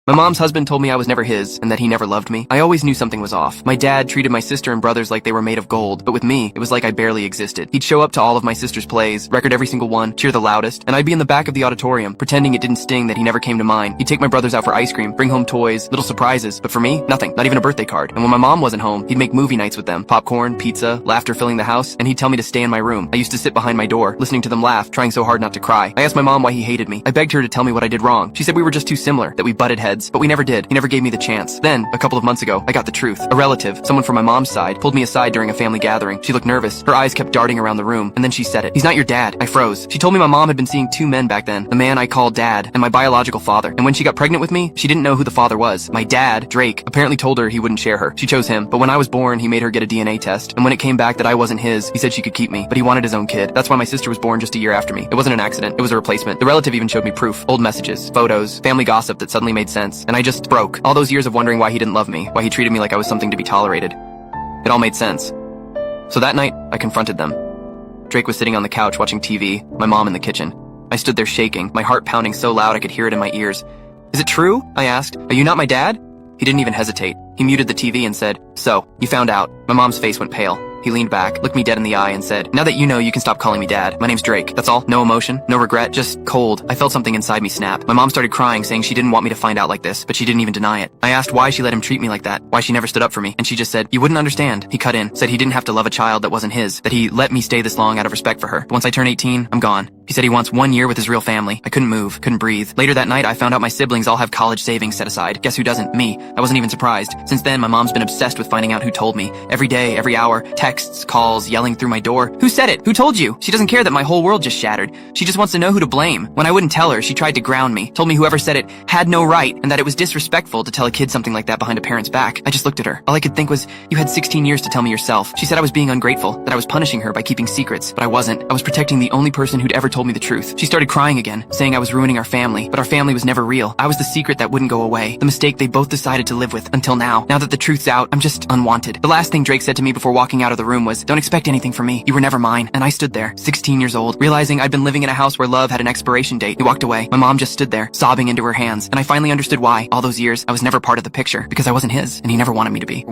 My mom's husband told me I was never his and that he never loved me. I always knew something was off. My dad treated my sister and brothers like they were made of gold, but with me, it was like I barely existed. He'd show up to all of my sister's plays, record every single one, cheer the loudest, and I'd be in the back of the auditorium, pretending it didn't sting that he never came to mine. He'd take my brothers out for ice cream, bring home toys, little surprises, but for me, nothing, not even a birthday card. And when my mom wasn't home, he'd make movie nights with them, popcorn, pizza, laughter filling the house, and he'd tell me to stay in my room. I used to sit behind my door, listening to them laugh, trying so hard not to cry. I asked my mom why he hated me. I begged her to tell me what I did wrong. She said we were just too similar, that we butted heads, but we never did. He never gave me the chance. Then, a couple of months ago, I got the truth. A relative, someone from my mom's side, pulled me aside during a family gathering. She looked nervous. Her eyes kept darting around the room, and then she said it. "He's not your dad." I froze. She told me my mom had been seeing two men back then, the man I called dad and my biological father. And when she got pregnant with me, she didn't know who the father was. My dad, Drake, apparently told her he wouldn't share her. She chose him, but when I was born, he made her get a DNA test, and when it came back that I wasn't his, he said she could keep me, but he wanted his own kid. That's why my sister was born just a year after me. It wasn't an accident. It was a replacement. The relative even showed me proof, old messages, photos, family gossip that suddenly made sense, and I just broke. All those years of wondering why he didn't love me, why he treated me like I was something to be tolerated. It all made sense. So that night, I confronted them. Drake was sitting on the couch watching TV, my mom in the kitchen. I stood there shaking, my heart pounding so loud I could hear it in my ears. "Is it true?" I asked. "Are you not my dad?" He didn't even hesitate. He muted the TV and said, "So, you found out." My mom's face went pale. He leaned back, looked me dead in the eye, and said, "Now that you know, you can stop calling me dad. My name's Drake. That's all. No emotion, no regret, just cold." I felt something inside me snap. My mom started crying, saying she didn't want me to find out like this, but she didn't even deny it. I asked why she let him treat me like that, why she never stood up for me, and she just said, "You wouldn't understand." He cut in, said he didn't have to love a child that wasn't his, that he let me stay this long out of respect for her. But once I turn 18, I'm gone. He said he wants 1 year with his real family. I couldn't move, couldn't breathe. Later that night, I found out my siblings all have college savings set aside. Guess who doesn't? Me. I wasn't even surprised. Since then, my mom's been obsessed with finding out who told me. Every day, every hour, texts, calls, yelling through my door. "Who said it? Who told you?" She doesn't care that my whole world just shattered. She just wants to know who to blame. When I wouldn't tell her, she tried to ground me, told me whoever said it had no right, and that it was disrespectful to tell a kid something like that behind a parent's back. I just looked at her. All I could think was, "You had 16 years to tell me yourself." She said I was being ungrateful, that I was punishing her by keeping secrets, but I wasn't. I was protecting the only person who'd ever told me the truth. She started crying again, saying I was ruining our family, but our family was never real. I was the secret that wouldn't go away, the mistake they both decided to live with until now. Now that the truth's out, I'm just unwanted. The last thing Drake said to me before walking out of the room was, "Don't expect anything from me. You were never mine." And I stood there, 16 years old, realizing I'd been living in a house where love had an expiration date. He walked away. My mom just stood there, sobbing into her hands, and I finally understood why, all those years, I was never part of the picture, because I wasn't his, and he never wanted me to be.